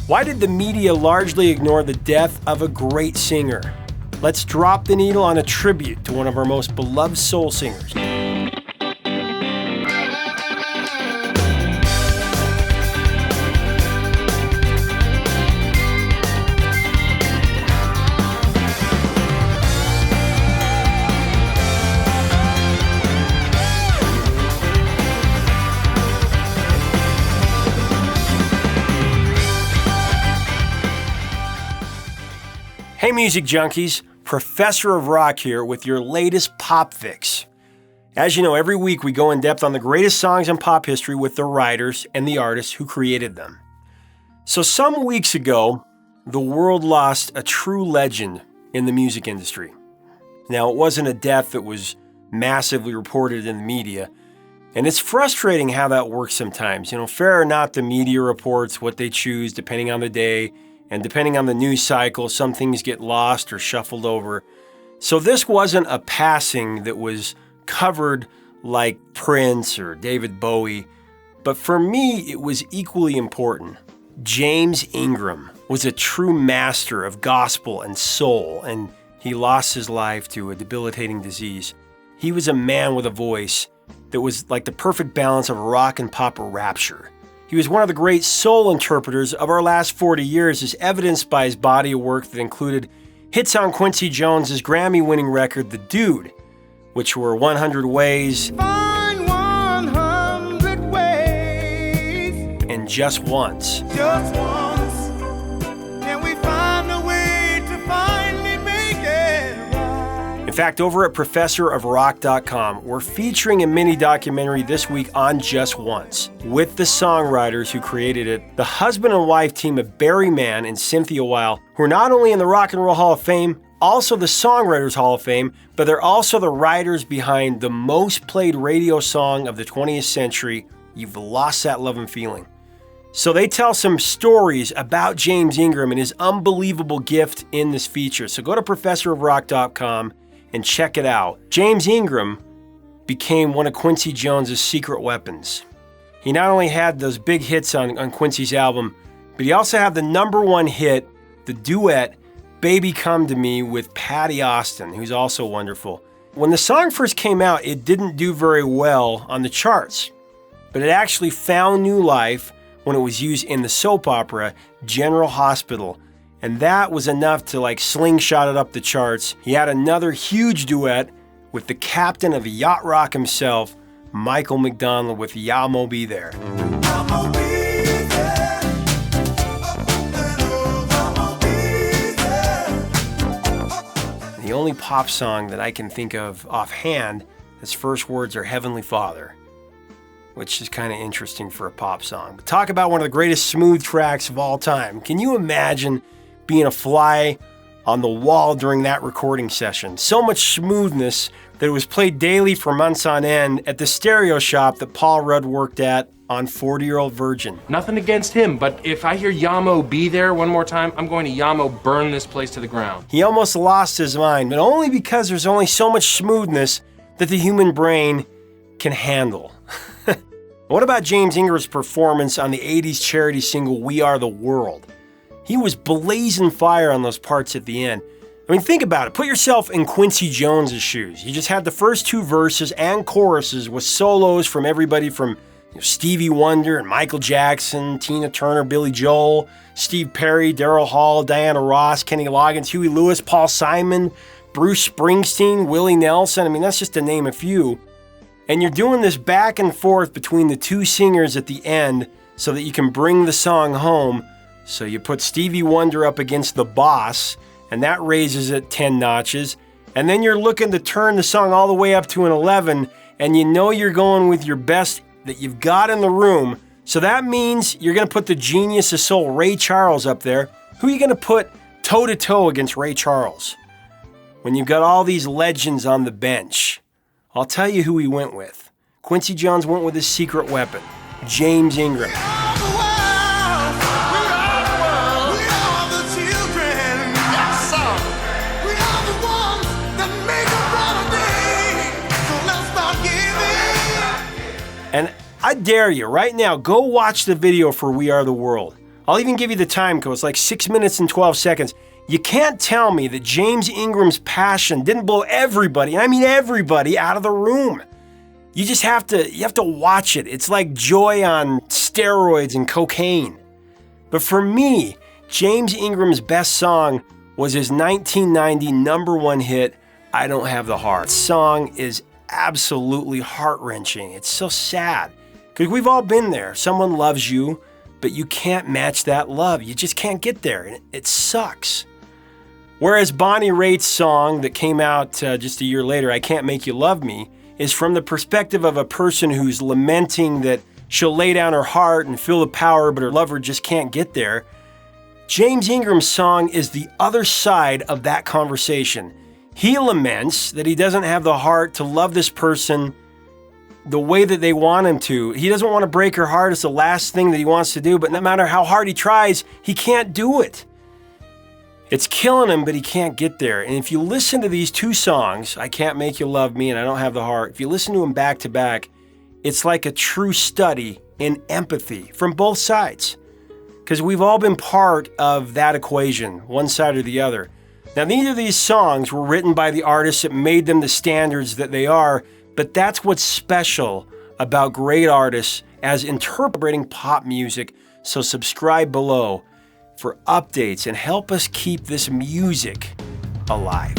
Why did the media largely ignore the death of a great singer? Let's drop the needle on a tribute to one of our most beloved soul singers. Hey music junkies, Professor of Rock here with your latest pop fix. As you know, every week we go in depth on the greatest songs in pop history with the writers and the artists who created them. So some weeks ago, the world lost a true legend in the music industry. Now, it wasn't a death that was massively reported in the media, and it's frustrating how that works sometimes. Fair or not, the media reports what they choose depending on the day, and depending on the news cycle, some things get lost or shuffled over. So this wasn't a passing that was covered like Prince or David Bowie, but for me, it was equally important. James Ingram was a true master of gospel and soul, and he lost his life to a debilitating disease. He was a man with a voice that was like the perfect balance of rock and pop rapture. He was one of the great soul interpreters of our last 40 years, as evidenced by his body of work that included hits on Quincy Jones' Grammy-winning record, The Dude, which were 100 Ways, Find 100 ways, and Just Once. just once, can we find a way to finally make it right? In fact, over at ProfessorOfRock.com, we're featuring a mini documentary this week on Just Once, with the songwriters who created it, the husband and wife team of Barry Mann and Cynthia Weil, who are not only in the Rock and Roll Hall of Fame, also the Songwriters Hall of Fame, but they're also the writers behind the most played radio song of the 20th century, You've Lost That Lovin' Feeling. So they tell some stories about James Ingram and his unbelievable gift in this feature. So go to ProfessorOfRock.com and check it out. James Ingram became one of Quincy Jones' secret weapons. He not only had those big hits on Quincy's album, but he also had the #1 hit, the duet, Baby Come to Me with Patty Austin, who's also wonderful. When the song first came out, it didn't do very well on the charts, but it actually found new life when it was used in the soap opera General Hospital. And that was enough to slingshot it up the charts. He had another huge duet with the captain of yacht rock himself, Michael McDonald, with Yah-mo Be There. I'ma be there. I'ma be there. The only pop song that I can think of offhand, its first words are Heavenly Father, which is kind of interesting for a pop song. But talk about one of the greatest smooth tracks of all time. Can you imagine being a fly on the wall during that recording session? So much smoothness that it was played daily for months on end at the stereo shop that Paul Rudd worked at on 40-Year-Old Virgin. Nothing against him, but if I hear Yah-mo Be There one more time, I'm going to Yah-mo burn this place to the ground. He almost lost his mind, but only because there's only so much smoothness that the human brain can handle. What about James Ingram's performance on the 80s charity single We Are the World? He was blazing fire on those parts at the end. I mean, think about it. Put yourself in Quincy Jones' shoes. You just had the first two verses and choruses with solos from everybody from Stevie Wonder and Michael Jackson, Tina Turner, Billy Joel, Steve Perry, Daryl Hall, Diana Ross, Kenny Loggins, Huey Lewis, Paul Simon, Bruce Springsteen, Willie Nelson. I mean, that's just to name a few. And you're doing this back and forth between the two singers at the end so that you can bring the song home. So you put Stevie Wonder up against the boss, and that raises it 10 notches. And then you're looking to turn the song all the way up to an 11, and you know you're going with your best that you've got in the room. So that means you're going to put the genius of soul, Ray Charles, up there. Who are you going to put toe-to-toe against Ray Charles when you've got all these legends on the bench? I'll tell you who he went with. Quincy Jones went with his secret weapon, James Ingram. And I dare you right now, go watch the video for We Are the World. I'll even give you the time code. It's like 6 minutes and 12 seconds. You can't tell me that James Ingram's passion didn't blow everybody, and I mean everybody, out of the room. You just have to watch it. It's like joy on steroids and cocaine. But for me, James Ingram's best song was his 1990 #1 hit, I Don't Have the Heart. This song is absolutely heart-wrenching. It's so sad. Because we've all been there. Someone loves you, but you can't match that love. You just can't get there, and it sucks. Whereas Bonnie Raitt's song that came out just a year later, I Can't Make You Love Me, is from the perspective of a person who's lamenting that she'll lay down her heart and feel the power, but her lover just can't get there. James Ingram's song is the other side of that conversation. He laments that he doesn't have the heart to love this person the way that they want him to. He doesn't want to break her heart. It's the last thing that he wants to do, but no matter how hard he tries, he can't do it. It's killing him, but he can't get there. And if you listen to these two songs, I Can't Make You Love Me and I Don't Have the Heart, if you listen to them back to back, it's like a true study in empathy from both sides. Because we've all been part of that equation, one side or the other. Now, neither of these songs were written by the artists that made them the standards that they are, but that's what's special about great artists as interpreting pop music. So subscribe below for updates and help us keep this music alive.